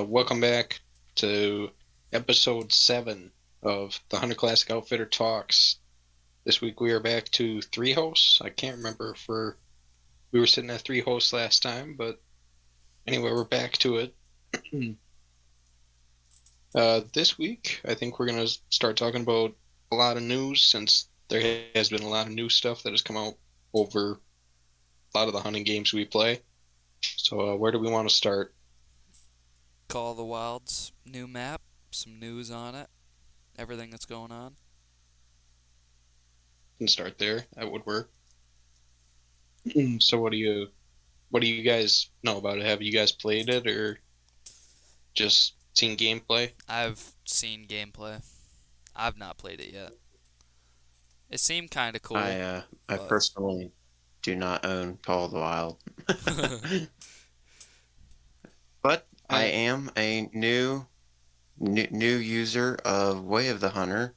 Welcome back to episode 7 of the Hunter Classic Outfitter Talks. This week we are back to 3 hosts. I can't remember if we were sitting at 3 hosts last time, but anyway, we're back to it. This week, I think we're going to start talking about a lot of news since there has been a lot of new stuff that has come out over a lot of the hunting games we play. So, where do we want to start? Call of the Wild's new map, some news on it, everything that's going on. We can start there. That would work. So, what do you guys know about it? Have you guys played it or just seen gameplay? I've seen gameplay. I've not played it yet. It seemed kind of I cool, uh I but personally do not own Call of the Wild. But I I am a new user of Way of the Hunter.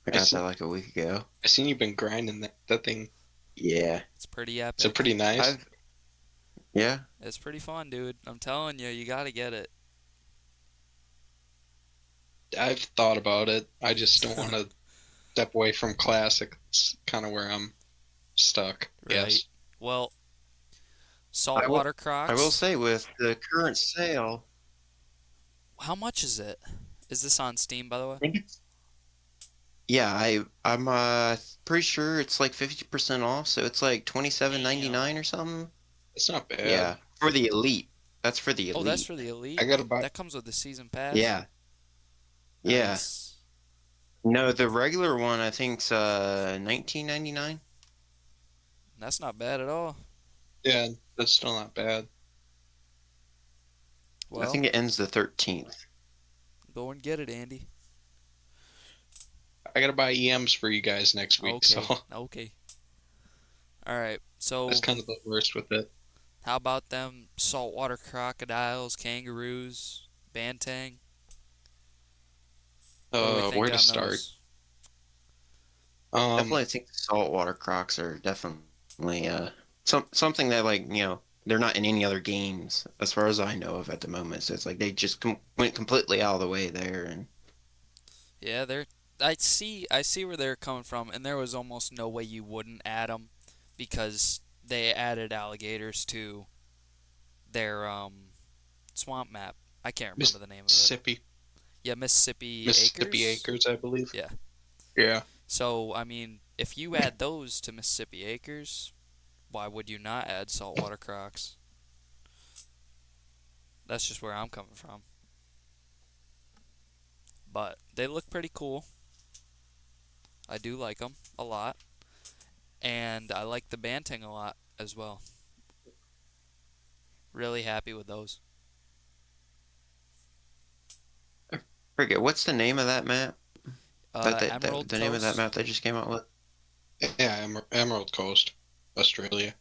I I got that seen like a week ago. I seen you've been grinding that thing. Yeah. it's pretty Is it epic. pretty nice? I've yeah. It's pretty fun, dude. I'm telling you, you gotta get it. I've thought about it. I just don't want to step away from classic. It's kind of where I'm stuck. Right. Yes. Well, I will saltwater I will crocs. say with the current sale, How much is it? Is this on Steam, by the way? I think it's yeah, I'm pretty sure it's like 50% off, so it's like 27.99 Damn. or something. It's not bad. Yeah, for the elite. That's for the Oh, that's elite. for the I elite. gotta buy. That comes with the season pass. Yeah. Yeah. Nice. No, the regular one I think's 19.99. That's not bad at all. Yeah, that's still not bad. I Well, think it ends the 13th. go and get it, Andy. I gotta buy EMs for you guys next week, so Okay, okay. All right. that's So, kind of the worst with it. how about them saltwater crocodiles, kangaroos, bantang? What do we Where think to on start? those? Um, Definitely think the saltwater crocs are definitely something that they're not in any other games as far as I know of at the moment. So it's like they just went completely out of the way there and Yeah, they're. I see where they're coming from, and there was almost no way you wouldn't add them because they added alligators to their swamp map. I can't remember the name of it. Mississippi, Yeah, Mississippi Mississippi Acres. Acres, I believe. Yeah. Yeah. So I mean, if you add those to Mississippi Acres, why would you not add saltwater crocs? That's just where I'm coming from. But they look pretty cool. I do like them a lot, and I like the Banting a lot as well. Really happy with those. I forget what's the name of that map? That Emerald the name of that Coast. map they just came out with? Yeah, Emerald Coast, Australia.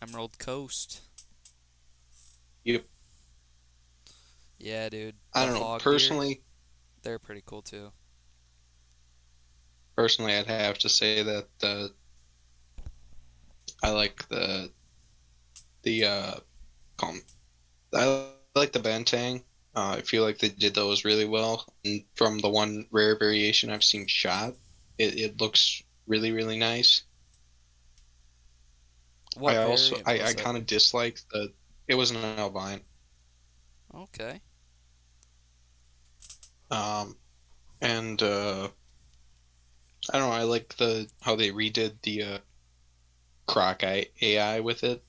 Emerald Coast. Yep. Yeah, dude. I The don't know. hog deer, Personally, they're pretty cool too. I'd have to say that I like the com- I like the Bantang. I feel like they did those really well. And from the one rare variation I've seen shot, it looks really really nice. What I variant was it? kind of dislike the it was an albine. Okay. Um, and I don't know. I like the how they redid the Croc AI with it.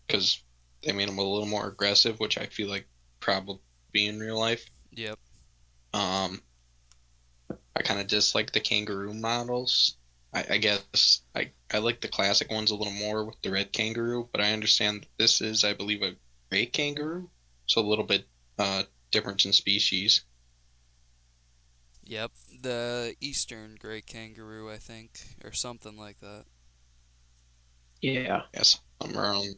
Because they made him a little more aggressive, which I feel like probably be in real life. Yep. Um, I kind of dislike the kangaroo models. I guess I like the classic ones a little more with the red kangaroo, but I understand that this is, I believe, a gray kangaroo, so a little bit difference in species. Yep. The eastern gray kangaroo, I think, or something like that. Yeah. Yes, I'm around.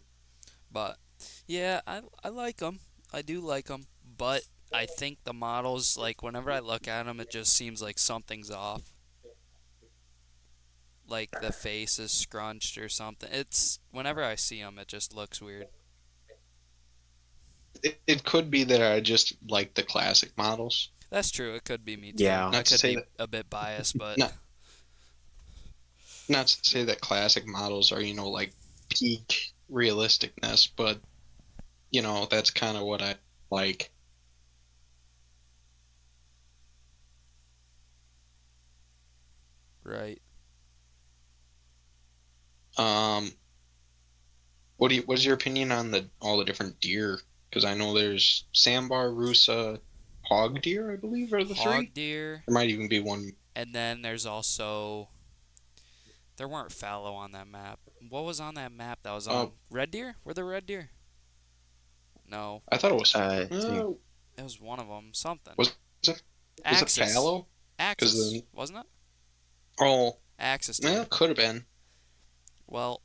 But yeah, I like them. I do like them, but I think the models, like whenever I look at them, it just seems like something's off. Like the face is scrunched or something. It's whenever I see them, it just looks weird. it could be that I just like the classic models. That's true. It could be me too. Yeah. I Not to could say be that a bit biased, but not not to say that classic models are, like peak realisticness, but that's kind of what I like. right. Um, what's your opinion on the all the different deer? Because I know there's sambar, rusa, hog deer, I believe, are the Hog three. deer, There might even be one. and then there's also there weren't fallow on that map. What was on that map that was Oh, on red deer? Were there red deer? No, I thought it was. See, it was one of them. Something. Was it was it Axis. fallow? Because Axis, then wasn't it? oh, Axis well, deer. could have been. Well,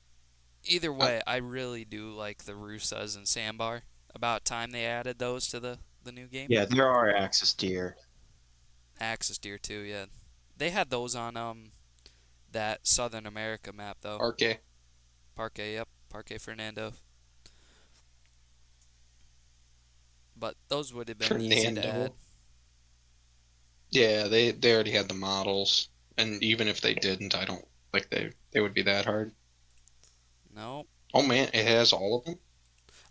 either I, way, I really do like the Rusas and Sandbar. About time they added those to the new game. yeah, there are axis deer. Axis deer too, yeah. They had those on that Southern America map though. Parque Parque, yep, Parque Fernando. But those would have been easy to add. Fernando. Yeah, they already had the models, and even if they didn't, I don't like they would be that hard. No. Oh man, it has all of them.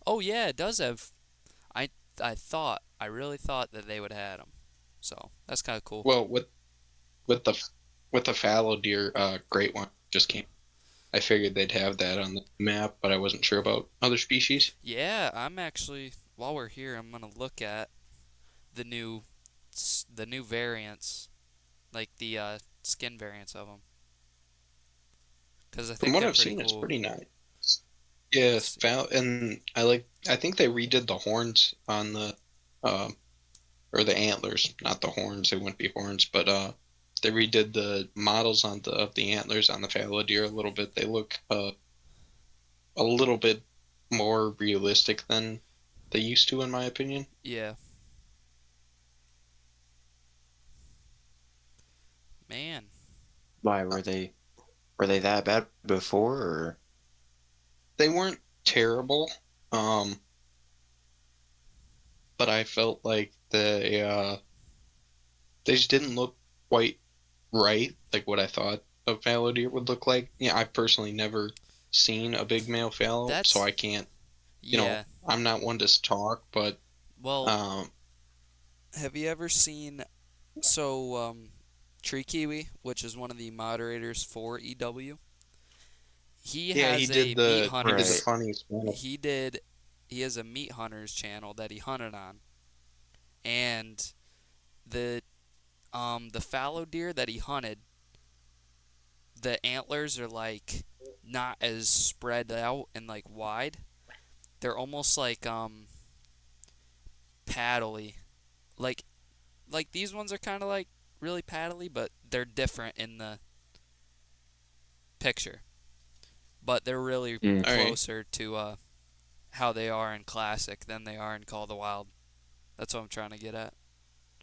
Oh yeah, it does have. I I really thought that they would have had them. So that's kind of cool. Well, with the with the fallow deer, great one just came. I figured they'd have that on the map, but I wasn't sure about other species. Yeah, I'm actually while we're here, I'm gonna look at the new the new variants, like the skin variants of them, because I From think what they're I've pretty seen, it's cool. pretty nice. Yeah, Let's see. and I like. I think they redid the horns on the, um, or the antlers, not the horns. They wouldn't be horns, but they redid the models on the of the antlers on the fallow deer a little bit. They look a little bit more realistic than they used to, in my opinion. Yeah, man. Why Uh, were they that bad before or They weren't terrible, um, but I felt like they just didn't look quite right, like what I thought a fallow deer would look like. Yeah, I've personally never seen a big male fallow, so That's I can't. yeah. I'm not one to talk, but Well, um, have you ever seen Tree Kiwi, which is one of the moderators for EW? He yeah, has a meat he did the right? hunters. funniest one. He did. He has a meat hunters channel that he hunted on, and the fallow deer that he hunted, the antlers are like not as spread out and like wide. They're almost like paddly. Like these ones are kind of like really paddly, but they're different in the picture. But they're really Mm. All right, closer to how they are in classic than they are in Call of the Wild. That's what I'm trying to get at.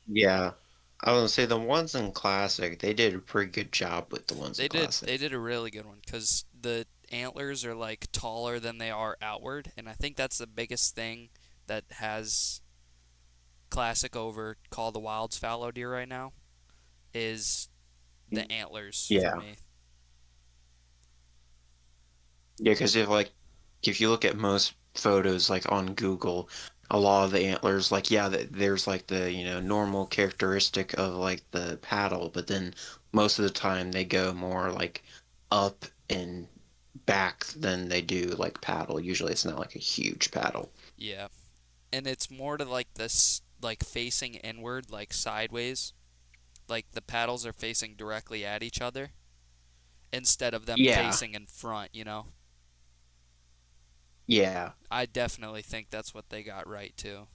Yeah. I was gonna say the ones in classic, they did a pretty good job with the ones in They classic. did a really good one because the antlers are like taller than they are outward, and I think that's the biggest thing that has classic over Call of the Wild's fallow deer right now is the antlers for Yeah. me. Yeah, because if you look at most photos like on Google, a lot of the antlers, like yeah, there's like the, normal characteristic of like the paddle, but then most of the time they go more like up and back than they do like paddle. Usually it's not like a huge paddle. Yeah, and it's more to like this like facing inward, like sideways. Like the paddles are facing directly at each other instead of them Yeah. facing in front. You know, Yeah. I definitely think that's what they got right too.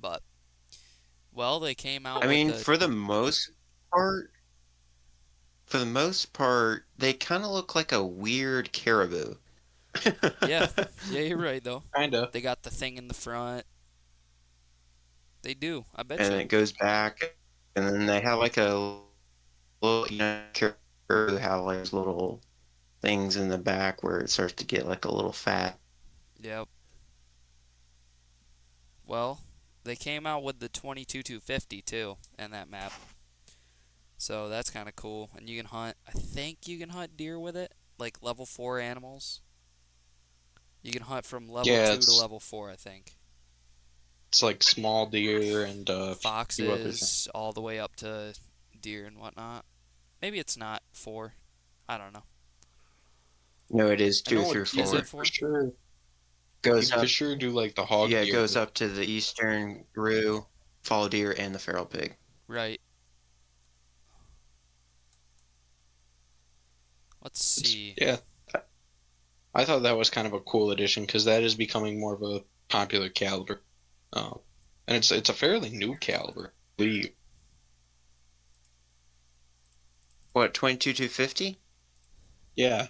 But well, they came out I with mean, the part, for the most part, they kind of look like a weird caribou. yeah, yeah. You're right though. kinda. They got the thing in the front. They do. I bet And you. it goes back, and then they have like a little, caribou have like little things in the back where it starts to get like a little fat. Yep. Well, they came out with the 22-250 too in that map. So that's kind of cool. And you can hunt, I think you can hunt deer with it, like level 4 animals. You can hunt from level Yeah, 2 to level 4, I think. it's like small deer and a few other things. Foxes all the way up to deer and whatnot. Maybe it's not 4. I don't know. No, it is I two know through Is you it four. could for 4? sure you Goes could for up, sure do like the hog yeah, it deer. goes up to the eastern rue, fallow deer, and the feral pig. Right. Let's see. Yeah, I thought that was kind of a cool addition because that is becoming more of a popular caliber, um, and it's a fairly new caliber. I believe. What, 22 to 50? Yeah,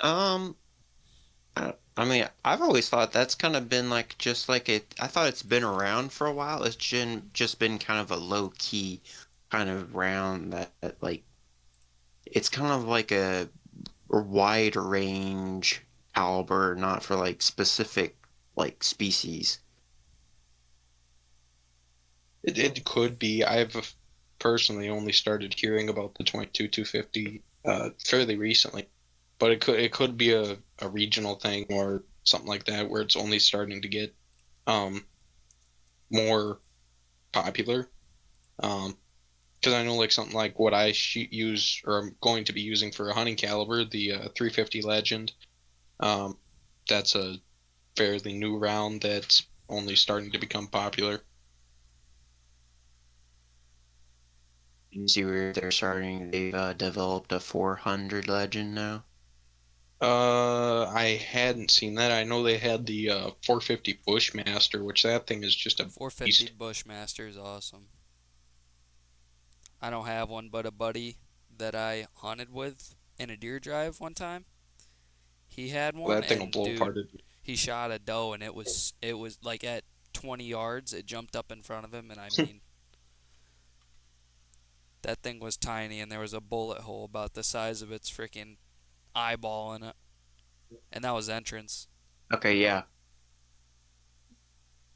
Um, I mean, I've always thought that's kind of been like just like it. I thought it's been around for a while. It's just been kind of a low key kind of round that like it's kind of like a wide range caliber, not for like specific like species. it could be. I've personally only started hearing about the 22-250 fairly recently, but it could be a regional thing or something like that where it's only starting to get um more popular. Because I know like something like what I use or I'm going to be using for a hunting caliber, the 350 Legend. Um, that's a fairly new round that's only starting to become popular. You see where they're starting, they've developed a 400 legend now. I hadn't seen that. I know they had the 450 Bushmaster, which that thing is just a 450 beast. Bushmaster is awesome. I don't have one, but a buddy that I hunted with in a deer drive one time, he had one, That thing will and blow dude, apart. he shot a doe, and it was like at 20 yards, it jumped up in front of him, and I mean, that thing was tiny, and there was a bullet hole about the size of its freaking eyeball in it, and that was entrance. Okay, yeah,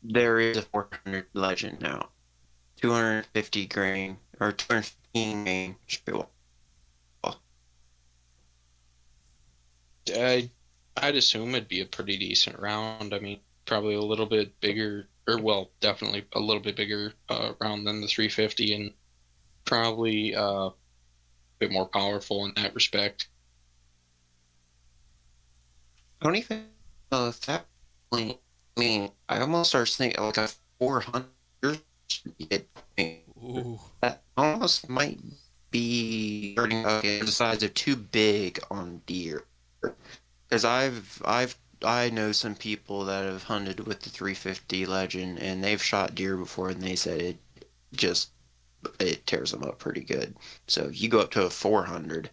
there is a 400 legend now. 250 grain or 215 grain straight. I I'd assume it'd be a pretty decent round. I mean, probably a little bit bigger, or well, definitely a little bit bigger round than the 350, and probably a bit more powerful in that respect. I don't even know if that point. I mean, I almost start thinking like a 400. Ooh. That almost might be starting okay, the size of too big on deer. Because I know some people that have hunted with the 350 Legend and they've shot deer before and they said just it tears them up pretty good. So you go up to a 400,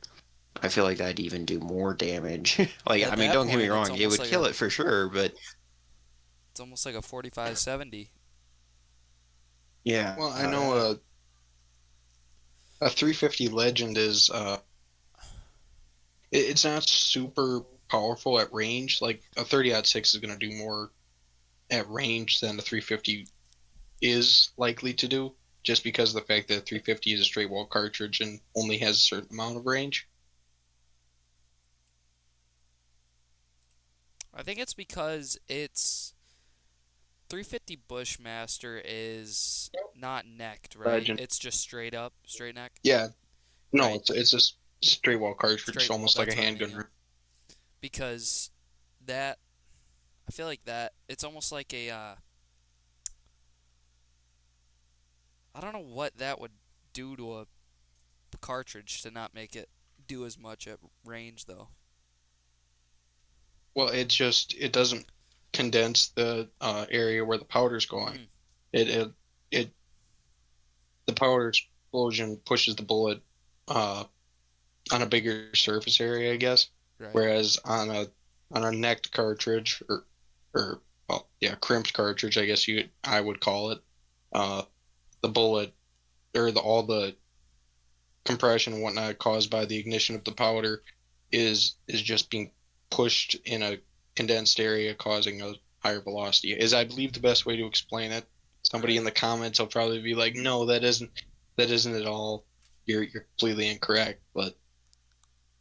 I feel like that'd even do more damage. Like, I At mean, that don't get me point, wrong, it would kill it for sure, but it's almost like a 45-70. yeah, Well, I know a 350 Legend is it's not super powerful at range. Like a 30-06 is going to do more at range than a 350 is likely to do, just because of the fact that 350 is a straight wall cartridge and only has a certain amount of range. I think it's because it's 350 Bushmaster is not necked, right? Legend. It's just straight up, straight neck. Yeah, no, Right. it's a straight wall cartridge, Straight wall, almost like a that's what I mean, yeah. handgun. Because that I feel like that it's almost like a I don't know what that would do to a cartridge to not make it do as much at range though. Well, it doesn't condense the area where the powder's going. Mm, It it the powder explosion pushes the bullet uh, on a bigger surface area, I guess. right. Whereas on a necked cartridge or well, yeah, crimped cartridge, I guess I would call it. Uh, the bullet or all the compression and whatnot caused by the ignition of the powder is just being pushed in a condensed area, causing a higher velocity is, I believe, the best way to explain it. Somebody in Right. the comments will probably be like, "No, that isn't at all. You're completely incorrect." But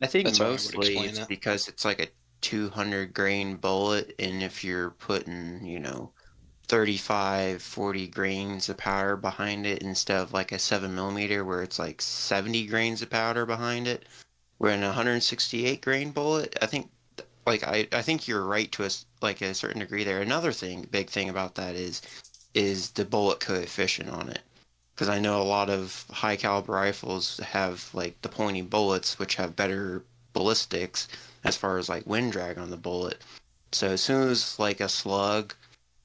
I think that's how I would mostly explain it's it. because it's like a 200 grain bullet, and if you're putting, 35, 40 grains of powder behind it instead of like a 7 millimeter where it's like 70 grains of powder behind it, where in a 168 grain bullet, I think like I think you're right to like a certain degree there. Another big thing about that is the bullet coefficient on it. Because I know a lot of high caliber rifles have like the pointy bullets, which have better ballistics as far as like wind drag on the bullet. So as soon as like a slug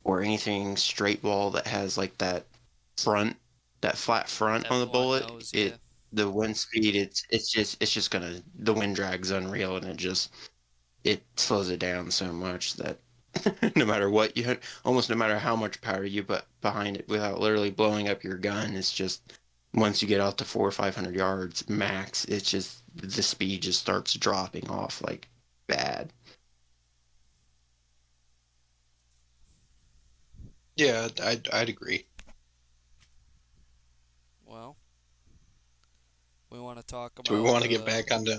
or anything straight ball that has like front, that flat front That on the blunt bullet, nose, yeah. the wind speed, it's just gonna the wind drag's unreal, and it slows it down so much that no matter what almost no matter how much power you put behind it without literally blowing up your gun, it's just once you get out to 400 or 500 yards max, it's just the speed just starts dropping off like bad. Yeah, I'd agree. Well, we want to talk Do we about want to get the. back onto?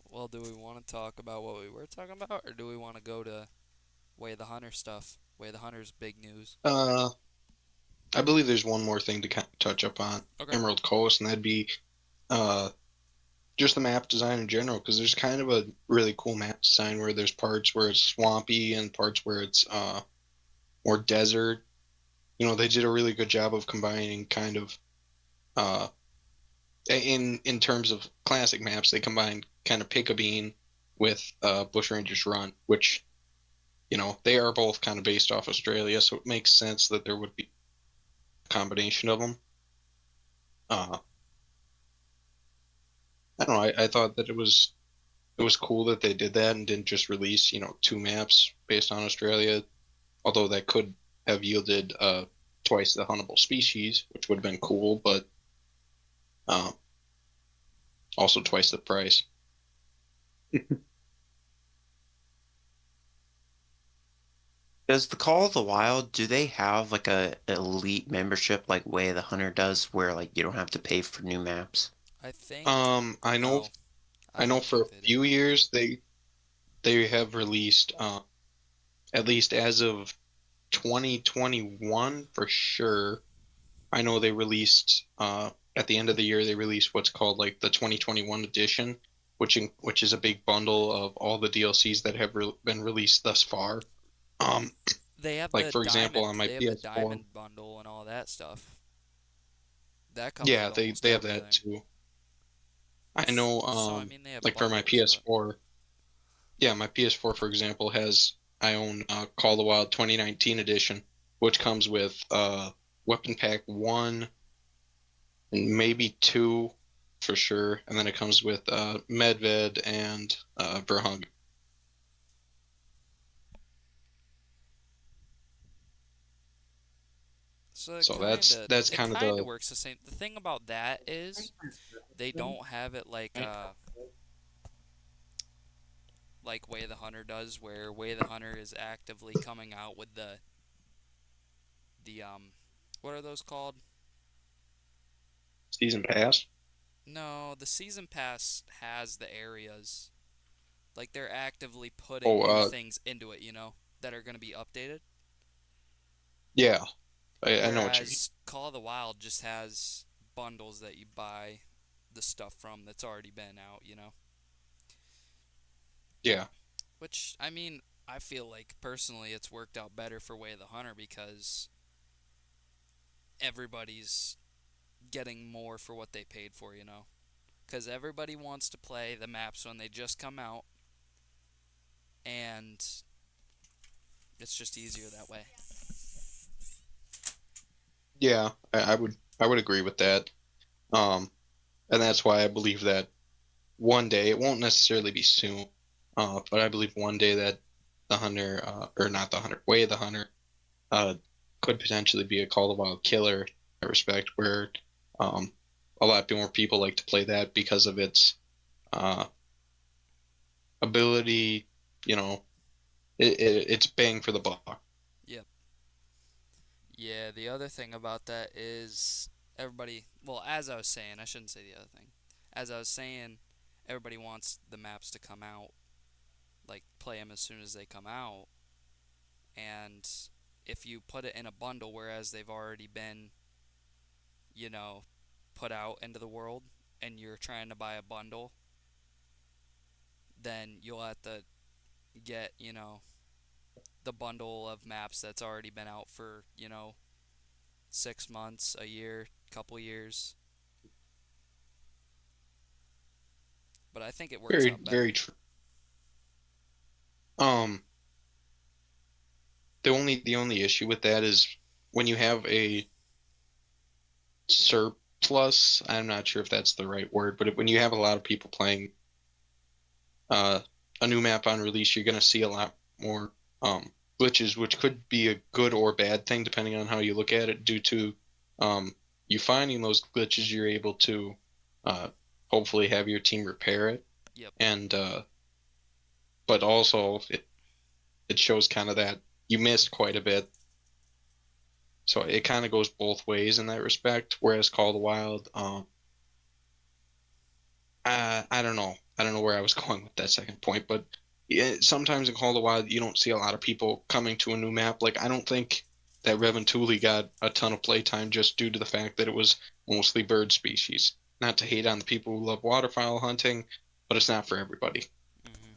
Well, do we want to talk about what we were talking about, or do we want to go to Way the Hunter stuff? Way the Hunter's big news. Uh, I believe there's one more thing to kind of touch up on Okay. Emerald Coast, and that'd be uh just the map design in general, because there's kind of a really cool map design where there's parts where it's swampy and parts where it's more desert. They did a really good job of combining kind of uh in terms of classic maps, they combined kind of Pick a Bean with Bushrangers Run, which they are both kind of based off Australia, so it makes sense that there would be a combination of them. Uh, I don't know. I thought that it was cool that they did that and didn't just release two maps based on Australia, although that could have yielded twice the huntable species, which would have been cool, but uh, also twice the price. Does the Call of the Wild, do they have like a elite membership like Way of the Hunter does where like you don't have to pay for new maps? I think I know no. I I know don't for think a they do. few years they have released at least as of 2021 for sure. I know they released at the end of the year they released what's called like the 2021 edition, which is a big bundle of all the DLCs that have been released thus far. Um, They have like the for example diamond. on my They have the PS4, diamond bundle and all that stuff. That comes yeah, with they almost they have that everything. too. I know, So I mean, they have like for my bundles, but PS4, yeah, my PS4 for example has I own Call of the Wild 2019 edition, which comes with Weapon Pack 1 and maybe 2 for sure, and then it comes with Medved and Verhung. so So that's it kind of kind of the works the same. The thing about that is they don't have it like Way the Hunter does, where Way the Hunter is actively coming out with the what are those called? season pass. No, the season pass has the areas. Like they're actively Oh, putting new things into it, that are going to be updated. yeah, I know what you mean. Whereas Call of the Wild just has bundles that you buy the stuff from that's already been out. Yeah, Which, I mean, I feel like personally it's worked out better for Way of the Hunter because everybody's getting more for what they paid for. Because everybody wants to play the maps when they just come out, and it's just easier that way. yeah, I would agree with that. Um, and that's why I believe that one day it won't necessarily be soon, but I believe one day that the hunter, or not the hunter, way of the hunter, uh, could potentially be a Call of the Wild killer. I respect where um, a lot more people like to play that because of its uh, ability, you know, it's bang for the buck. Yep. Yeah, the other thing about that is everybody, well, as I was saying, I shouldn't say the other thing. As I was saying, everybody wants the maps to come out, like play them as soon as they come out. And if you put it in a bundle, whereas they've already been, you know, put out into the world, and you're trying to buy a bundle, then you'll have to get, the bundle of maps that's already been out for, 6 months, a year, couple years. But I think it works Very out very better. true. Um, the only issue with that is when you have a surplus. I'm not sure if that's the right word, but when you have a lot of people playing uh, a new map on release, you're going to see a lot more glitches, which could be a good or bad thing depending on how you look at it. Due to you finding those glitches, you're able to uh, hopefully have your team repair it, Yep. and but also it shows kind of that you missed quite a bit. So it kind of goes both ways in that respect. Whereas Call of the Wild, I don't know. I don't know where I was going with that second point, but yeah, sometimes in Call of the Wild, you don't see a lot of people coming to a new map. Like, I don't think that Reventuli got a ton of playtime just due to the fact that it was mostly bird species. Not to hate on the people who love waterfowl hunting, but it's not for everybody. Hmm.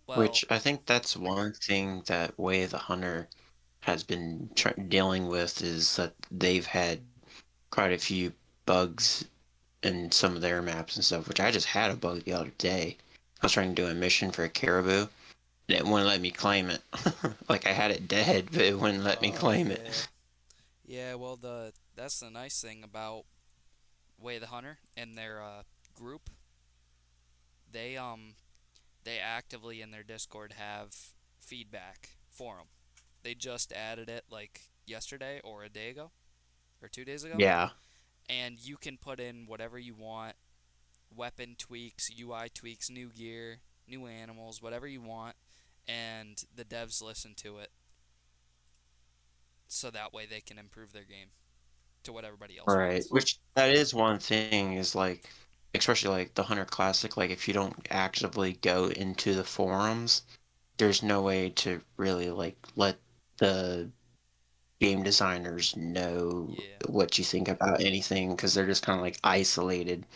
Well, Which I think that's one thing that Way of the Hunter has been dealing with is that they've had quite a few bugs in some of their maps and stuff, which I just had a bug the other day. I was trying to do a mission for a caribou, and it wouldn't let me claim it. Like I had it dead, but it wouldn't let me oh claim it. yeah, yeah. Well, that's the nice thing about Way the Hunter and their group. They they actively in their Discord have feedback for them. They just added it like yesterday or a day ago or 2 days ago, Yeah. and you can put in whatever you want: weapon tweaks, UI tweaks, new gear, new animals, whatever you want, and the devs listen to it so that way they can improve their game to what everybody else Right. wants. Which that is one thing is like, especially like the Hunter Classic, like if you don't actively go into the forums, there's no way to really like let the game designers know Yeah. what you think about anything because they're just kind of like isolated.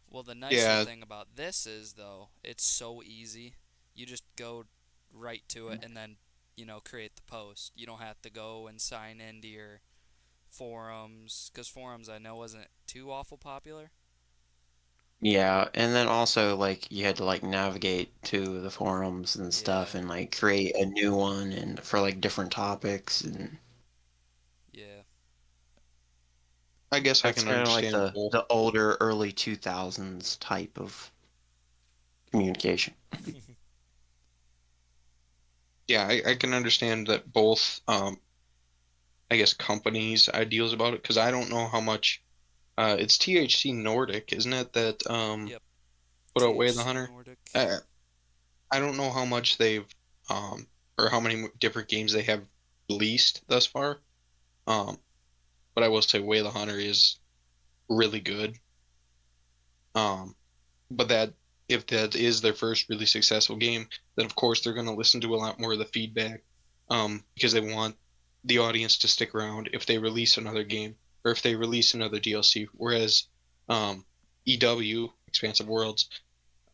Well, the nicer Yeah, thing about this is, though, it's so easy. You just go right to it and then, create the post. You don't have to go and sign into your forums, because forums I know wasn't too awful popular. Yeah, and then also like you had to like navigate to the forums and stuff Yeah, and like create a new one and for like different topics and yeah. I guess I that's can kind of like understand the both. the older early 2000s type of communication. Yeah, I can understand that both. I guess companies' ideals about it because I don't know how much. It's THC Nordic, isn't it? That Yep. put out Way of the THC Hunter. Nordic. I I don't know how much they've or how many different games they have released thus far. Um, but I will say Way of the Hunter is really good. Um, but that if that is their first really successful game, then of course they're going to listen to a lot more of the feedback, because they want the audience to stick around if they release another game or if they release another DLC. Whereas EW, Expansive Worlds,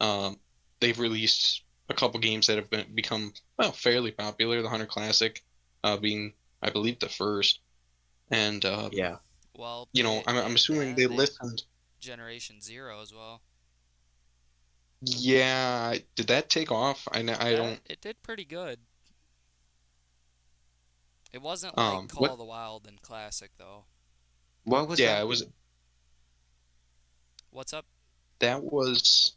um, they've released a couple games that have become well fairly popular. The Hunter Classic, being I believe the first, and Yeah. Well, I'm they had assuming that. they They had listened. Generation Zero as well. Yeah, did that take off? I That don't. it did pretty good. It wasn't like Call What? of the Wild and Classic though. What was Yeah, that? it was. What's up? That was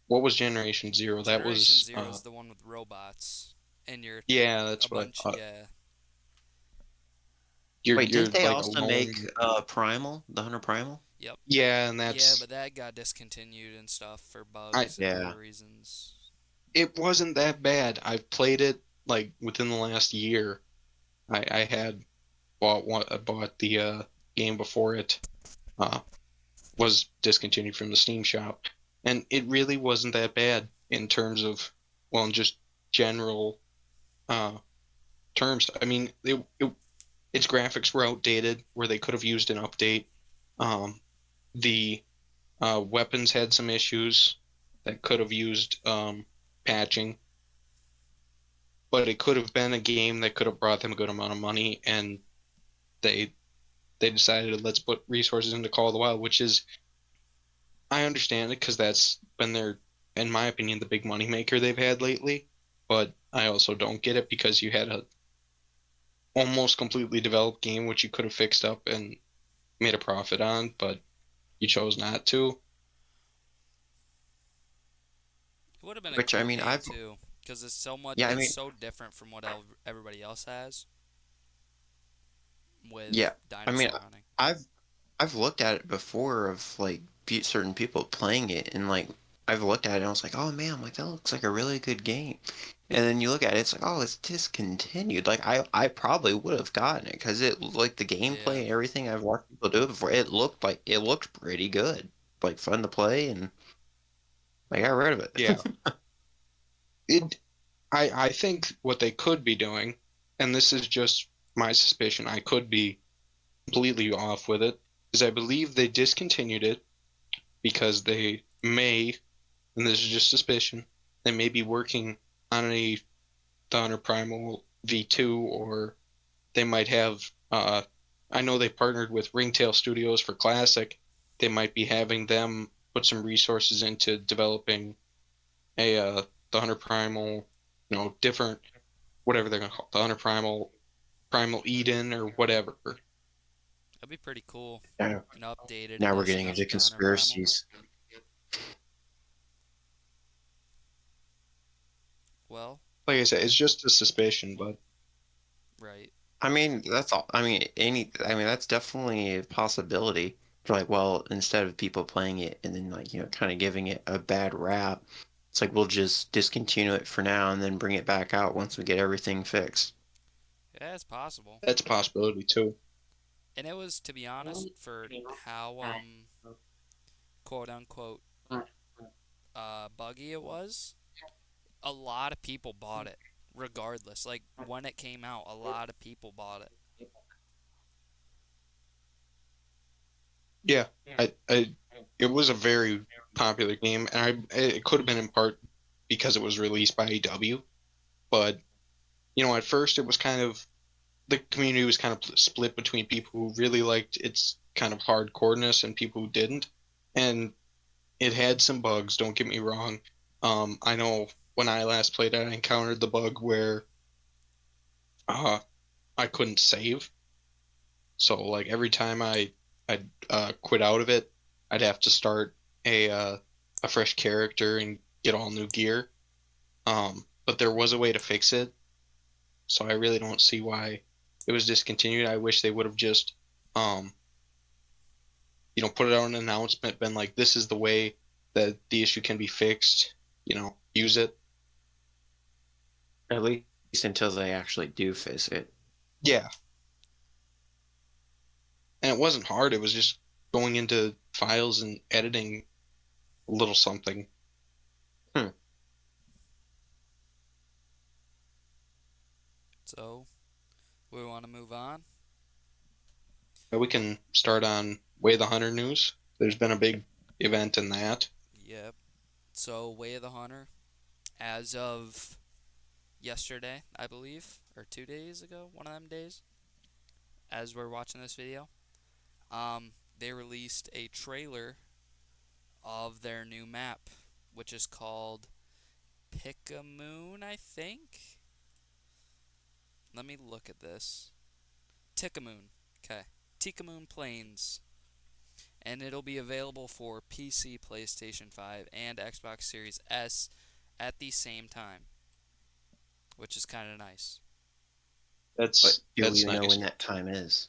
what was Generation Zero? That Generation was. Zero is the one with robots, and you're Yeah, a that's what I bunch. thought. Yeah, You're Wait, you're didn't they like also make alone. Primal, the Hunter Primal? Yep. Yeah, and Yeah, that's but that got discontinued and stuff for I. bugs and Yeah. other reasons. It wasn't that bad. I've played it like within the last year. I had bought the game before it uh, was discontinued from the Steam shop, and it really wasn't that bad in terms of well, in just general uh, terms. I mean, its graphics were outdated, where they could have used an update. The weapons had some issues that could have used patching, but it could have been a game that could have brought them a good amount of money, and they they decided let's put resources into Call of the Wild, which is I understand it because that's been their, in my opinion, the big money maker they've had lately. But I also don't get it because you had a almost completely developed game which you could have fixed up and made a profit on, but you chose not to. It would have been a Which I cool mean, game too, because yeah, I it's mean, so different from what everybody else has with yeah, I mean, dinosaur hunting. I've I've looked at it before of like certain people playing it, and like I've looked at it and I was like, oh man, like that looks like a really good game. And then you look at it, it's like, oh, it's discontinued. Like I probably would have gotten it because it like the gameplay Yeah, and everything I've watched people do it before. It looked pretty good, like fun to play, and I got rid of Yeah, it. it. I think what they could be doing, and this is just my suspicion, I could be completely off with it, is I believe they discontinued it because they may, and this is just suspicion, they may be working on a Donner Primal V2, or they might have. I know they partnered with Ringtail Studios for Classic. They might be having them put some resources into developing a the Hunter Primal, different whatever they're gonna call it, the Hunter Primal, Primal Eden or whatever. that'd be pretty cool. Now, An updated now we're edition getting of into the Hunter Primal. conspiracies. Well, Like I said, it's just a suspicion, but right. I mean, that's all. I mean, that's definitely a possibility. Like, well, instead of people playing it and then like, kind of giving it a bad rap, it's like we'll just discontinue it for now and then bring it back out once we get everything fixed. Yeah, it's possible. that's a possibility too. And it was, to be honest, for how quote unquote buggy it was, a lot of people bought it regardless. Like when it came out, a lot of people bought it. Yeah, it was a very popular game, and it could have been in part because it was released by AW, but at first it was kind of the community was kind of split between people who really liked its kind of hardcoreness and people who didn't. And it had some bugs, don't get me wrong. I know when I last played it, I encountered the bug where uh, I couldn't save. So like every time I'd quit out of it, I'd have to start a fresh character and get all new gear. But there was a way to fix it, so I really don't see why it was discontinued. I wish they would have just um put it out an announcement, been like, this is the way that the issue can be fixed, use it. At least until they actually do fix it. Yeah. And it wasn't hard. It was just going into files and editing a little something. Hmm. So we want to move on. But we can start on Way the Hunter news. There's been a big event in that. Yep. So Way of the Hunter, as of yesterday, I believe, or 2 days ago, one of them days, as we're watching this video, they released a trailer of their new map, which is called Pickamoon, I think. Let me look at this. Tikamoon. Okay. Tikamoon Plains. And it'll be available for PC, PlayStation 5, and Xbox Series S at the same time, which is kind of nice. But That's do we that's even know nice. when that time is?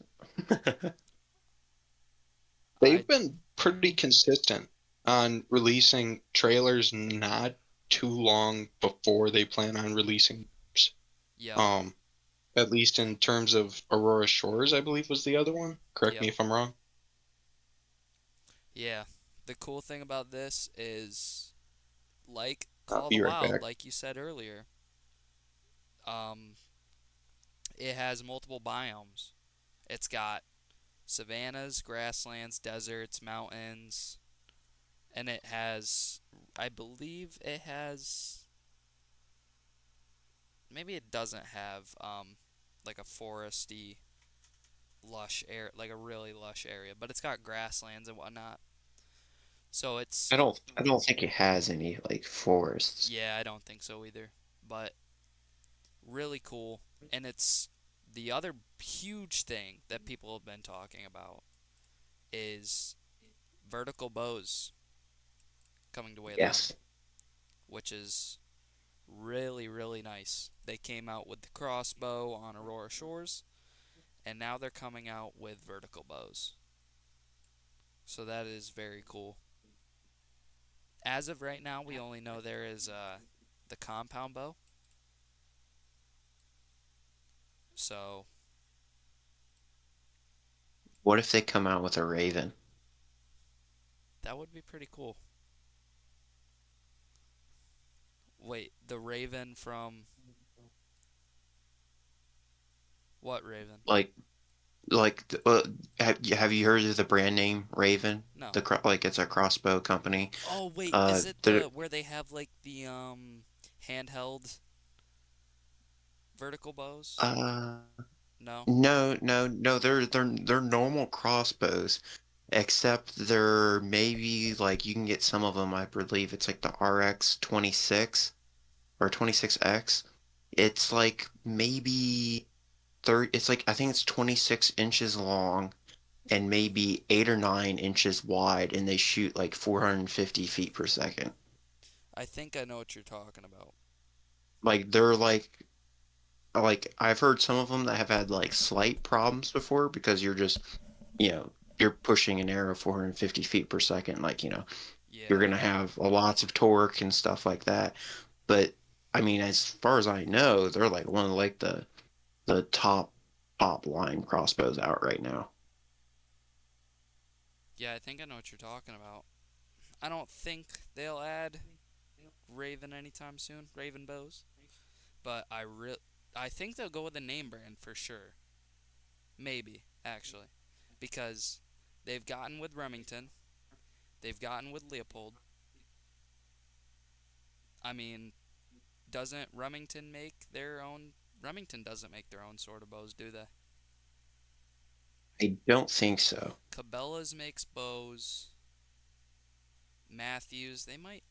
I They've been pretty consistent on releasing trailers not too long before they plan on releasing. yep, Um, at least in terms of Aurora Shores, I believe was the other one. Correct yep, me if I'm wrong. yeah. The cool thing about this is, like I'll Call of the be right Wild, back. like you said earlier, um, it has multiple biomes. It's got savannas, grasslands, deserts, mountains, and it has, I believe it has, maybe it doesn't have like a foresty lush air, like a really lush area, but it's got grasslands and whatnot. So it's, I don't think it has any like forests. yeah, I don't think so either, but really cool. And it's the other huge thing that people have been talking about is vertical bows coming to Wayland, Yes. which is really, really nice. They came out with the crossbow on Aurora Shores, and now they're coming out with vertical bows. So that is very cool. As of right now, we only know there is the compound bow. So What if they come out with a raven? that would be pretty cool. Wait, the Raven from what Raven? Like have you heard of the brand name Raven? No. Like it's a crossbow company. Oh wait, is it They're the where they have like the handheld vertical bows? uh No. no, they're normal crossbows, except they're maybe like you can get some of them, I believe it's like the RX 26 or 26X. It's like maybe 30, it's like I think it's 26 inches long and maybe 8 or 9 inches wide, and they shoot like 450 feet per second. I think I know what you're talking about. Like they're like I've heard some of them that have had like slight problems before because you're just, you're pushing an arrow 450 feet per second. Like, you're Yeah. gonna have a lots of torque and stuff like that. But I mean, as far as I know, they're like one of like the top line crossbows out right now. Yeah, I think I know what you're talking about. I don't think they'll add Raven anytime soon, Raven bows, but I think they'll go with the name brand for sure. Maybe, actually, because they've gotten with Remington, they've gotten with Leopold. I mean, doesn't Remington make their own? Remington doesn't make their own sort of bows, do they? I don't think so. Cabela's makes bows. Matthews, they might.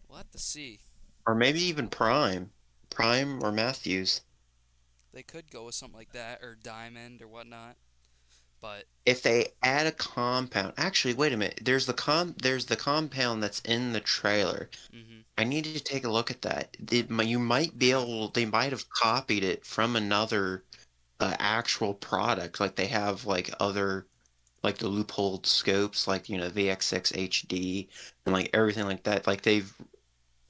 We'll have to see. Or maybe even Prime or Matthews. They could go with something like that, or Diamond, or whatnot. But, If they add a compound, actually, wait a minute. There's the compound that's in the trailer. mm-hmm. I need to take a look at that. You might be able, they might have copied it from another actual product. Like they have like other, like the loopholed scopes, like, VX6 HD and like everything like that. Like they've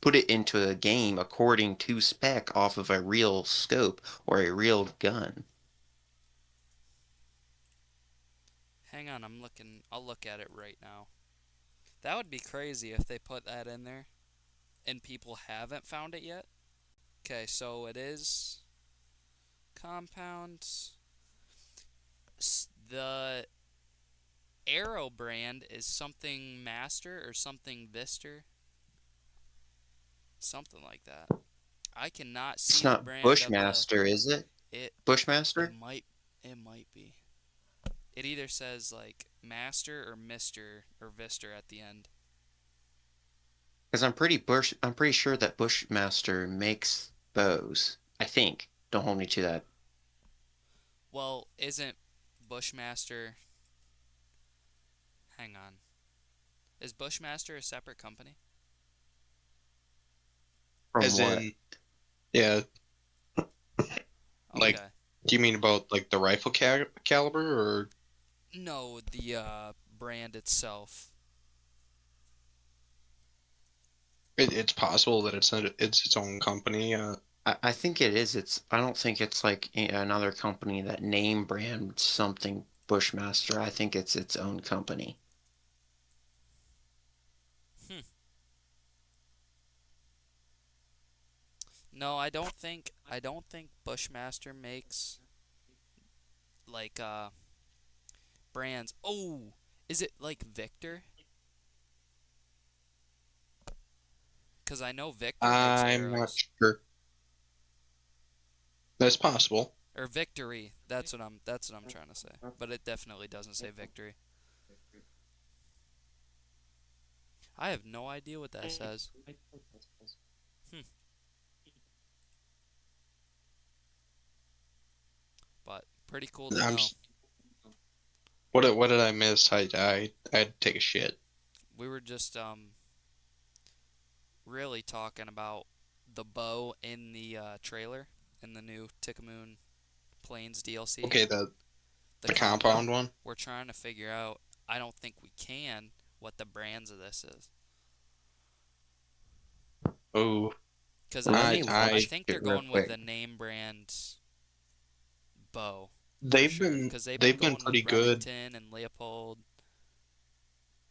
put it into a game according to spec off of a real scope or a real gun. Hang on, I'm looking. I'll look at it right now. That would be crazy if they put that in there and people haven't found it yet. Okay, so it is compound. The Arrow brand is something Master or something Vister, something like that. I cannot It's see the not brand of the Bushmaster, is it? it. It Bushmaster? might it might be. It either says like Master or Mister or Vister at the end. Because I'm pretty sure that Bushmaster makes bows. I think. Don't hold me to that. Well, isn't Bushmaster? Hang on. Is Bushmaster a separate company? From As what? in, yeah, like, Okay. do you mean about like the rifle caliber or No, the brand itself. It's possible that it's its own company. I think it is. I don't think it's like another company that name brand something Bushmaster. I think it's its own company. Hmm. No, I don't think Bushmaster makes like brands. Oh, is it like Victor? Cuz I know Victor makes I'm not arrows. sure. That's possible. Or Victory. That's what I'm trying to say. But it definitely doesn't say Victory. I have no idea what that says. Hmm. But pretty cool to I'm. know. What did I miss? I had to take a shit. We were just really talking about the bow in the trailer in the new Tikamoon Plains DLC. Okay, The the compound compound. one. We're trying to figure out. I don't think we can what the brands of this is Oh, because I Let me think I I watch think they're it real going with quick. the name brand bow for they've sure been because they've been they've been going with pretty good, Remington and Leopold.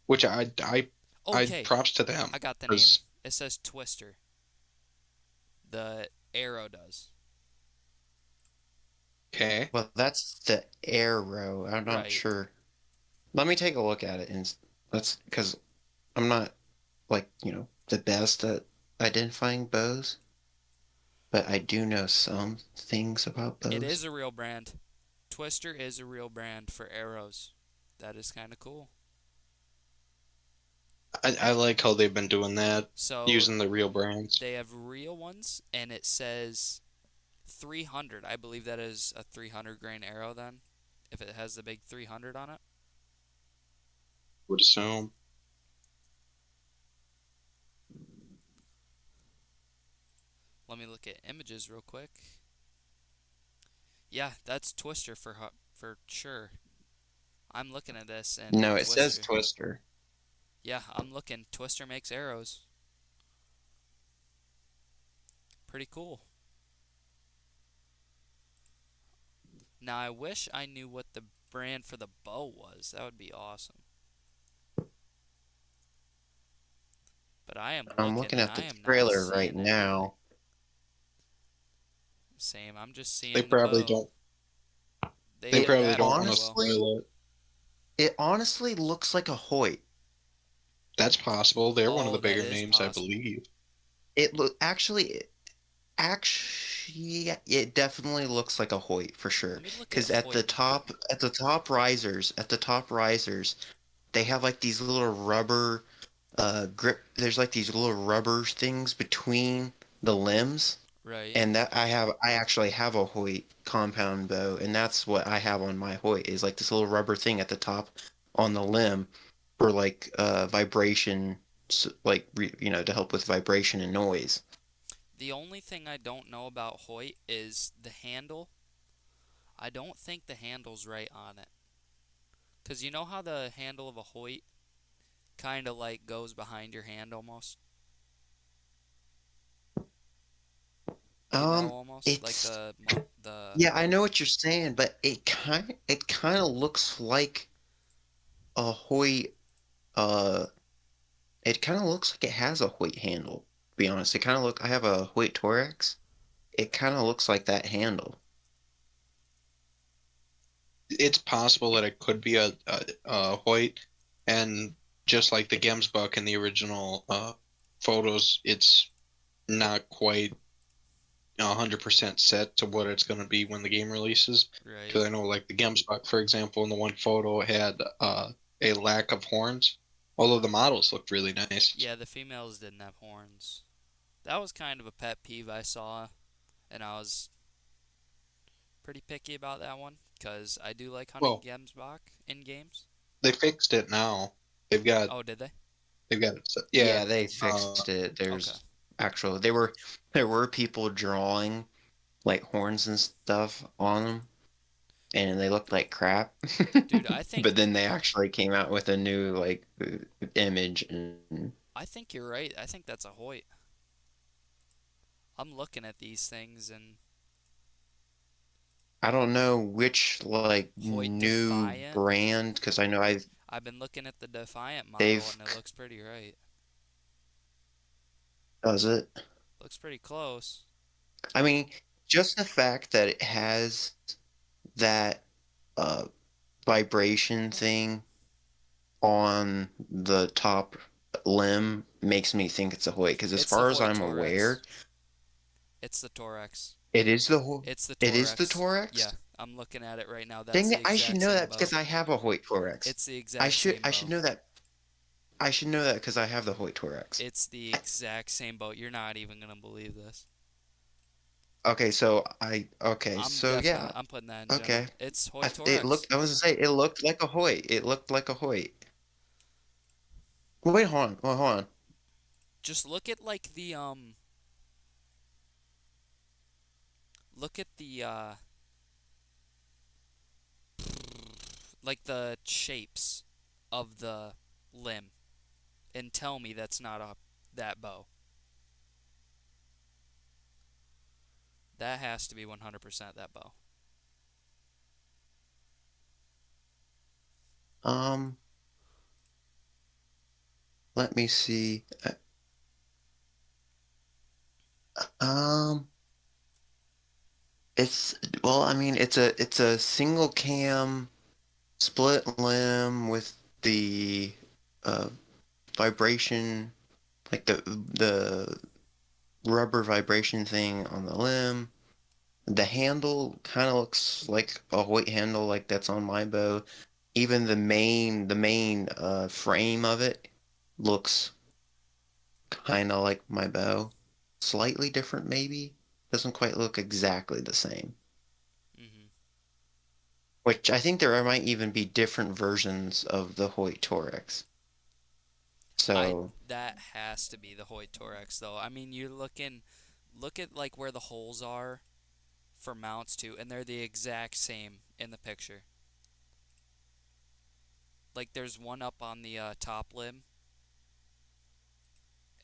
which I Okay, props to them I got the name. because It says Twister. The arrow does. okay, Well, that's the arrow. I'm not Right. sure. Let me take a look at it and let's because I'm not like, the best at identifying bows, but I do know some things about It bows. is a real brand. Twister is a real brand for arrows. That is kind of cool. I like how they've been doing that So using the real brands. they have real ones, and it says 300. I believe that is a 300 grain arrow then, if it has the big 300 on it. Would assume. Let me look at images real quick. Yeah, that's Twister for sure. I'm looking at this and No, it says Twister. Twister. Yeah, I'm looking. Twister makes arrows. Pretty cool. Now I wish I knew what the brand for the bow was. That would be awesome. But I am I'm looking looking and at I the am not trailer right seeing anything. now. Same. I'm just They seeing the probably bow. don't. They They It hid probably that don't pretty want to well. honestly, spoil it. it honestly looks like a Hoyt. That's possible. They're one of Oh, the that bigger is names, I possible. believe. It look actually, yeah, it definitely looks like a Hoyt for sure. Let me look at Because Hoyt. at the top risers, they have like these little rubber grip. There's like these little rubber things between the limbs, Right. and that I actually have a Hoyt compound bow, and that's what I have on my Hoyt is like this little rubber thing at the top on the limb for like vibration, like to help with vibration and noise. The only thing I don't know about Hoyt is the handle. I don't think the handle's right on it. Because you know how the handle of a Hoyt kind of like goes behind your hand almost? You know, Um, almost like it's the Yeah, I know what you're saying, but it kind of looks like a Hoyt. Uh, it kind of looks like it has a Hoyt handle. To be honest, it kind of look. I have a Hoyt Torex. It kind of looks like that handle. It's possible that it could be a Hoyt, and just like the Gemsbuck in the original photos, it's not quite 100% set to what it's going to be when the game releases. right. Because I know, like the Gemsbuck, for example, in the one photo had a lack of horns, although the models looked really nice. Yeah, the females didn't have horns. That was kind of a pet peeve I saw, and I was pretty picky about that one because I do like hunting Well, Gemsbach in games. they fixed it now. They've got Oh, did they? they've got it set. Yeah. Yeah, they Uh, fixed it. Okay. There were people drawing like horns and stuff on them. and they looked like crap. Dude, But then they actually came out with a new like image, and I think you're right. I think that's a Hoyt. I'm looking at these things and I don't know which like Hoyt new Defiant. brand because I know I've been looking at the Defiant model they've and it looks pretty right. does it. Looks pretty close. I mean, just the fact that it has that uh vibration thing on the top limb makes me think it's a Hoyt because as It's the far as Hoyt I'm aware, Torex. It's the Torex. it is the It's the it is the Torex. Yeah, Torex. I'm looking at it right now. That's Dang the it, I should exact know same that bow. because I have a Hoyt Torex. It's the I exact should same I should bow. know that. I should know that because I have the Hoyt Torex. It's the I, exact same boat. You're not even gonna believe this. okay, so yeah. I'm putting that in Okay. general. It's Hoyt It Torex. looked I was gonna say it looked like a Hoyt. It looked like a Hoyt. Wait, hold on. Hold on. Just look at like the look at the like the shapes of the limb and tell me that's not a that bow. That has to be 100% that bow. Um, let me see. Um, it's well, I mean, it's a single cam split limb with the uh vibration, like the rubber vibration thing on the limb. The handle kind of looks like a Hoyt handle, like that's on my bow. Even the main frame of it looks kind of like my bow. Slightly different, maybe. Doesn't quite look exactly the same. Hmm. Which I think there might even be different versions of the Hoyt Torex. I So, that has to be the Hoyt Torex though. I mean, you're looking look at like where the holes are for mounts too, and they're the exact same in the picture. Like there's one up on the top limb,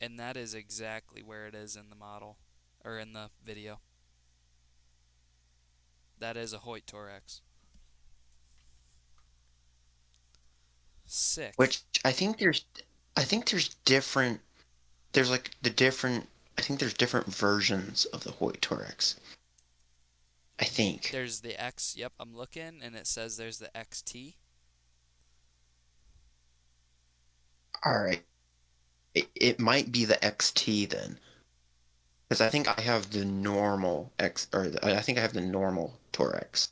and that is exactly where it is in the model or in the video. That is a Hoyt Torex. Sick. which I think there's different, there's like the different, I think there's different versions of the Hoyt Torex. I think. There's the X. Yep, I'm looking, and it says there's the XT. All right. It might be the XT then. Because I think I have the normal X, or I think I have the normal Torex.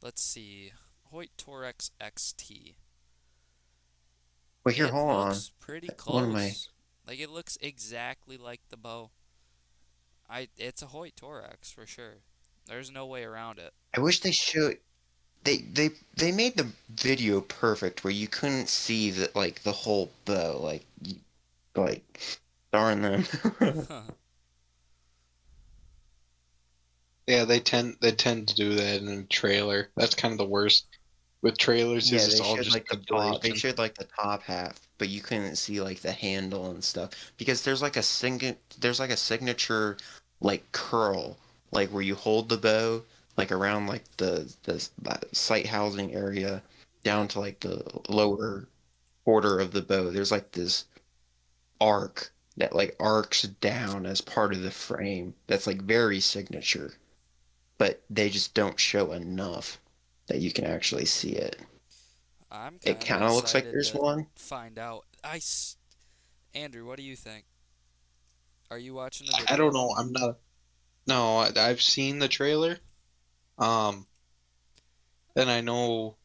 Let's see. Hoyt Torex XT. Wait, here, It hold on. looks pretty What am I? close. Like it looks exactly like the bow. It's a Hoyt Torex for sure. There's no way around it. I wish they showed. They made the video perfect where you couldn't see the whole bow. Like darn them. Yeah, they tend to do that in a trailer. That's kind of the worst with trailers is Yeah, it's they all showed just like the top. They separation. showed like the top half, but you couldn't see like the handle and stuff because there's like a signature like curl, like where you hold the bow like around like the sight housing area down Yep. to like the lower quarter of the bow. There's like this arc that like arcs down as part of the frame. That's like very signature, but they just don't show enough that you can actually see it. I'm It kind of kind of looks like excited there's to one. find out. Andrew, what do you think? Are you watching the I don't video? know. I'm not. No, I've seen the trailer. Um, and I know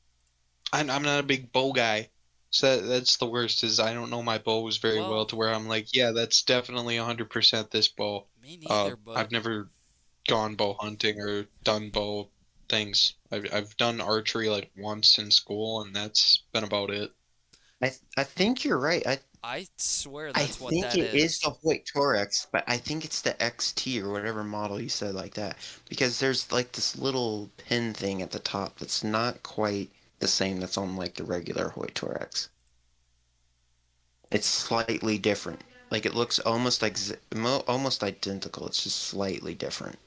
I'm not a big bow guy. So that's the worst is I don't know my bows very well Well, to where I'm like, yeah, that's definitely 100% this bow. me neither, but I've never gone bow hunting or done bow things. I've done archery like once in school, and that's been about it. I think you're right. I swear I that's what think that it is is. the Hoyt Torex, but I think it's the XT or whatever model you said like that. Because there's like this little pin thing at the top that's not quite the same that's on like the regular Hoyt Torex. It's slightly different. Like it looks almost like almost identical. It's just slightly different.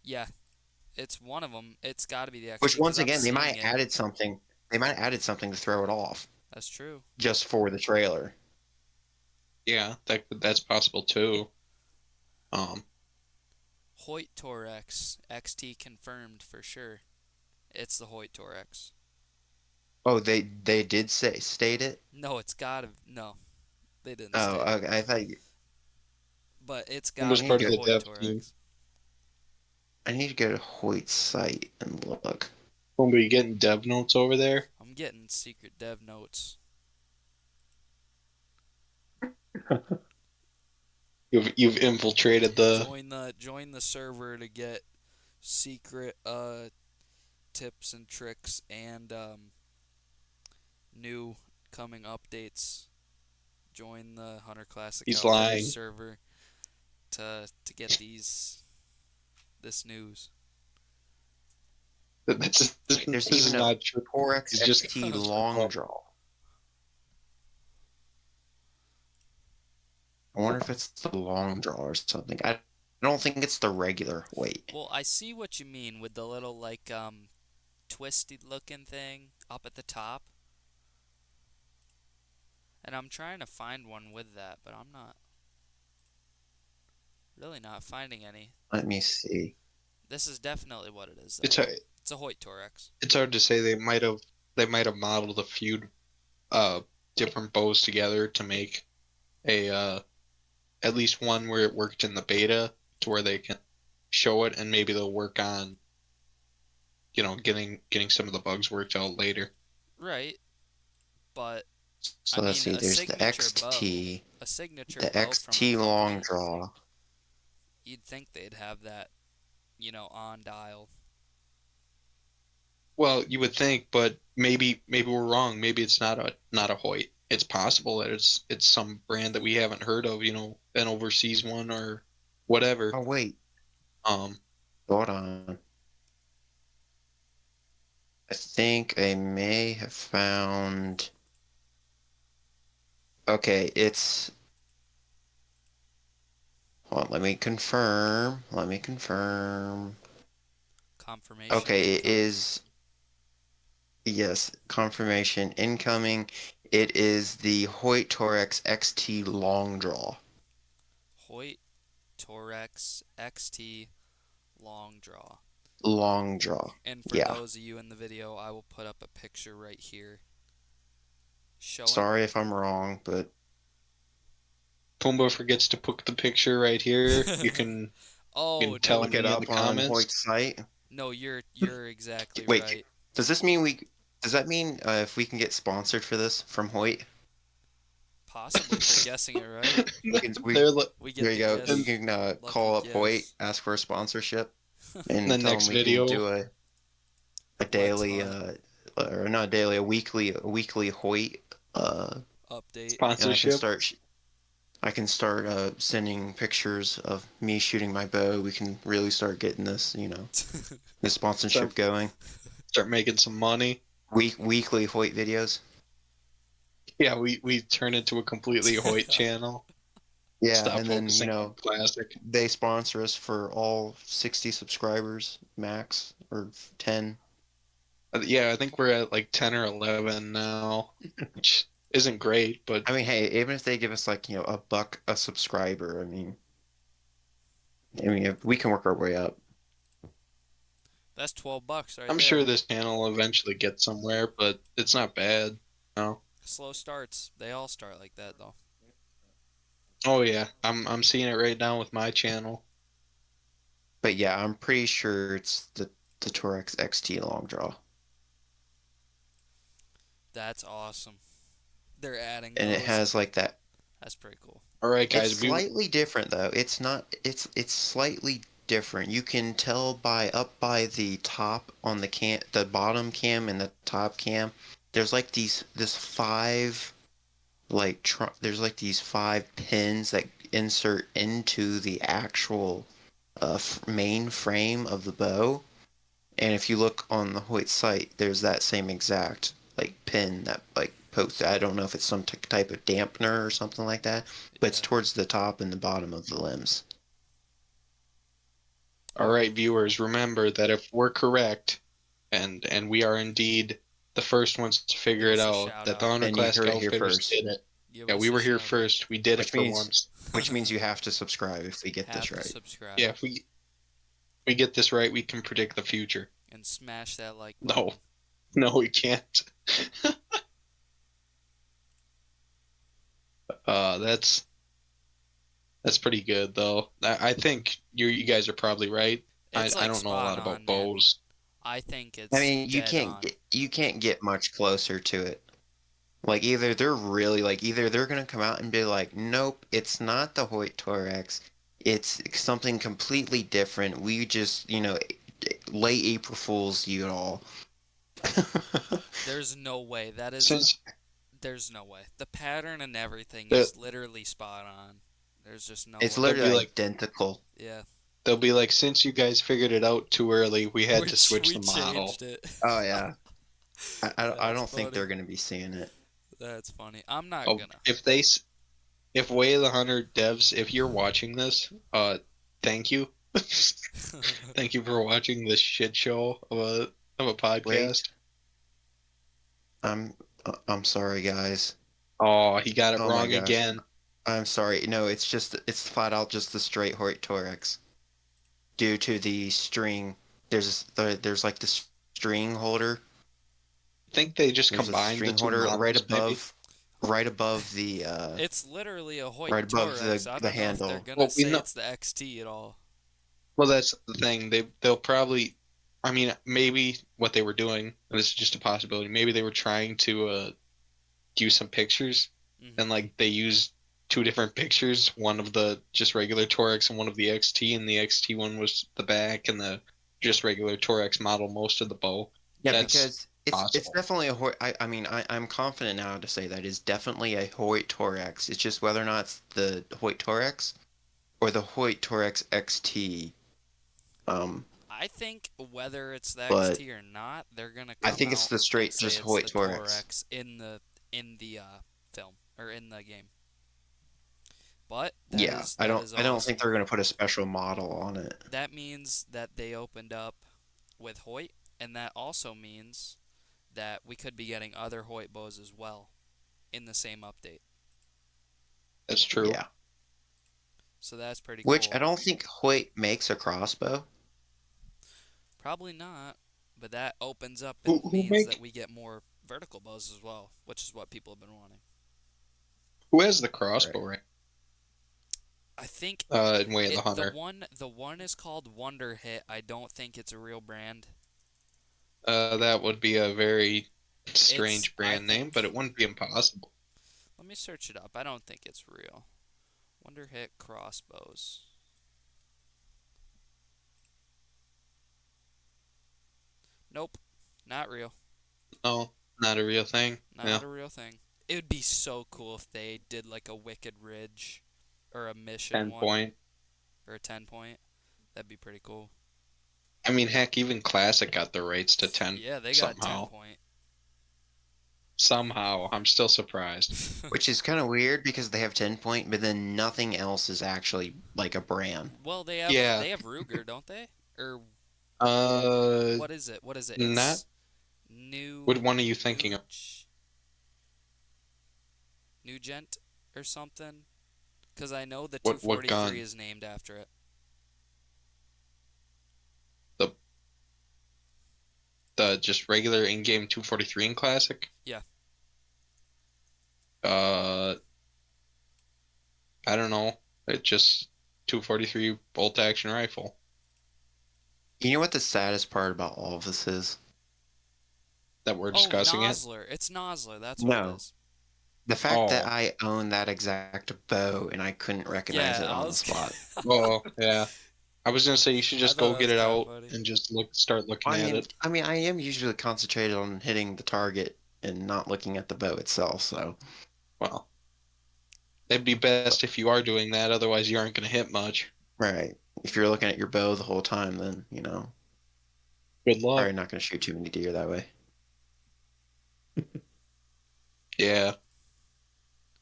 Yeah, it's one of them. It's got to be the Which XT because once I'm again, they seeing might it. have added something. They might have added something to throw it off That's true. just for the trailer. Yeah, that's possible too. Um, Hoyt Torex XT confirmed for sure. It's the Hoyt Torex. Oh, they did say state it. No, it's gotta. No, they didn't Oh, state it. okay, I thought But it's it I gotta was need be part to of the go. the Hoyt dev team. Torex. I need to go to Hoyt's site and look. When we getting dev notes over there, I'm getting secret dev notes. you've infiltrated the. Join the server to get secret tips and tricks and new coming updates. Join the Hunter Classic He's Outfitters lying. server to get this news. Wait, there's This is even a not true. Torex He's just XT us for long fun. draw. I wonder if it's the long draw or something. I don't think it's the regular weight. Well, I see what you mean with the little like twisty looking thing up at the top. And I'm trying to find one with that, but I'm not really not finding any. Let me see. This is definitely what it is It's though. hard, It's a Hoyt Torex. it's hard to say. They might have modeled a few uh different bows together to make a at least one where it worked in the beta to where they can show it, and maybe they'll work on getting some of the bugs worked out later. Right, but I So let's mean see. There's a signature the bow from a XT long company. draw. You'd think they'd have that, on dial. Well, you would think, but maybe we're wrong. Maybe it's not a Hoyt. It's possible that it's some brand that we haven't heard of, an overseas one or whatever. Oh wait, Um, hold on. I think I may have found. Okay, it's. Hold on, let me confirm. Let me confirm. Confirmation Okay, it incoming. is. Yes, confirmation incoming. It is the Hoyt Torex XT long draw. Hoyt Torex XT long draw. Long draw. And for Yeah. those of you in the video, I will put up a picture right here showing. Sorry if I'm wrong, but Pumbaa forgets to put the picture right here. You Oh can tell no, look it me in the up on comments. Hoyt's site. no, you're exactly Wait, right. does this mean we? Does that mean if we can get sponsored for this from Hoyt? Possibly for guessing it right. We can. They're li- We There get you the go. You in guess. can Lucky call up Hoyt, guess. ask for a sponsorship, the and tell them next we can video do a Let's daily hunt or not daily, a weekly Hoyt update. and sponsorship. I can start sending pictures of me shooting my bow. We can really start getting this, the sponsorship Start going. start making some money. Weekly Hoyt videos. Yeah, we turn into a completely Hoyt channel. Yeah, Stop and then, focusing on classic. they sponsor us for all 60 subscribers max or 10. Yeah, I think we're at like 10 or 11 now, which isn't great, but I mean, hey, even if they give us like, a buck a subscriber, I mean, if we can work our way up. That's $12 right I'm there. sure this channel will eventually get somewhere, but it's not bad. No. Slow starts. They all start like that though. Oh yeah, I'm seeing it right now with my channel. But yeah, I'm pretty sure it's the Torex XT long draw. That's awesome. They're adding And it those. has like that. That's pretty cool. All right, It's guys, slightly different though. It's not it's slightly different. You can tell by up by the top on the bottom cam and the top cam. There's like this five like there's like these 5 pins that insert into the actual main frame of the bow. And if you look on the Hoyt site, there's that same exact like pin that like post. I don't know if it's some type of dampener or something like that, but it's Yeah. towards the top and the bottom of the limbs. All right, viewers, remember that if we're correct, and we are indeed the first ones to figure Give it us a out, shout that the out. 100 And you Classic heard it here Outfitters first, did it. Give Yeah, we us a were here shout out. first. We did it which for means once. you have to subscribe if we get this Have to right. subscribe Yeah, if we get this right, we can predict the future. and smash that like No, button. no, we can't. That's pretty good though. I think you guys are probably right. I It's I like don't know a spot lot about on, man. bows. I think I it's mean, dead on. you can't get much closer to it. Like either they're really like either they're gonna come out and be like, nope, it's not the Hoyt Torex, it's something completely different. We just late April Fools you all. There's no way. That is. Since There's no way. The pattern and everything the, is literally spot on. There's just no It's way. they'll literally be like identical. Yeah. they'll be like, since you guys figured it out too early, we had to switch We the model. changed it. Oh yeah. I That's don't think funny. they're gonna be seeing it. That's funny. I'm not Oh, gonna. if Way of the Hunter devs, if you're watching this, thank you. Thank you for watching this shit show of a podcast. Wait, I'm I'm sorry guys. Oh, he got it Oh my wrong gosh. again. I'm sorry. No, it's flat out just the straight Hoyt Torex. Due to the string. There's like the string holder. I think they just There's a combined the string two holder models, maybe. right above the It's literally a Hoyt right above Torex. I the don't know if they're handle. gonna Well, we say know. it's the XT at all. Well, that's the thing. They'll probably. I mean, maybe what they were doing. And this is just a possibility. Maybe they were trying to use some pictures, and Hmm. like they used two different pictures. One of the just regular Torex and one of the XT, and the XT one was the back, and the just regular Torex model most of the bow. Yeah, That's because it's possible. definitely a Hoyt. I mean I'm confident now to say that it's definitely a Hoyt Torex. It's just whether or not it's the Hoyt Torex or the Hoyt Torex XT. Um, I think whether it's the but XT or not, they're gonna I come think it's out the and straight say just it's Hoyt the Torex. Torex in the film or in the game. But Yeah, that is I don't think awesome. they're gonna put a special model on it. That means that they opened up with Hoyt, and that also means that we could be getting other Hoyt bows as well in the same update. That's true. Yeah. So that's pretty Which I cool. don't think Hoyt makes a crossbow. Probably not, but that opens up and Who means that make we get more vertical bows as well, which is what people have been wanting. who has the Right. crossbow right? I think In Way of the it Hunter. the one is called Wonder Hit. I don't think it's a real brand. That would be a very It's strange I brand name, but think it wouldn't be impossible. let me search it up. I don't think it's real. Wonder Hit crossbows. Nope, not real. No, not a real thing. Yeah, Not a real thing. It would be so cool if they did like a Wicked Ridge or a Mission 10 one point. or a 10 point. That'd be pretty cool. I mean, heck, even Classic got the rights to 10 Yeah, they got 10 somehow. point. Somehow. I'm still surprised. Which is kind of weird because they have 10 point, but then nothing else is actually like a brand. Well, Yeah. they have Ruger, don't they? Or Uh, what is it? What is it? not. It's new What one are you thinking new of? Nugent or something. Because I know the What 243 gun? is named after it. The the just regular in-game 243 in Classic? Yeah. Uh, I don't know. It just 243 bolt action rifle You know what the saddest part about all of this is? that we're Oh, discussing it. Nosler. It's Nosler. That's what it No. is. The fact that Oh, I own that exact bow and I couldn't recognize Yeah, it I on the was. spot. oh, yeah. I was gonna say you should I just thought go that get was it kind of out funny. and just start looking at it. I am usually concentrated on hitting the target and not looking at the bow itself, so Well. it'd be best if you are doing that. Otherwise, you aren't going to hit much. Right. If you're looking at your bow the whole time, then, Good luck. probably not going to shoot too many deer that way. Yeah.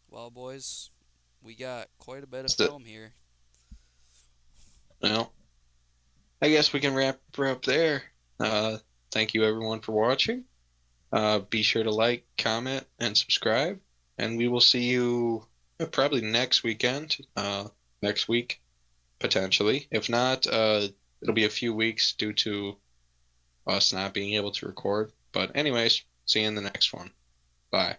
Well, boys, we got quite a bit of So, film here. well, I guess we can wrap her up there. Thank you everyone for watching. Be sure to like, comment, and subscribe. And we will see you probably next weekend. Next week, potentially. If not, it'll be a few weeks due to us not being able to record. But anyways, see you in the next one. Bye.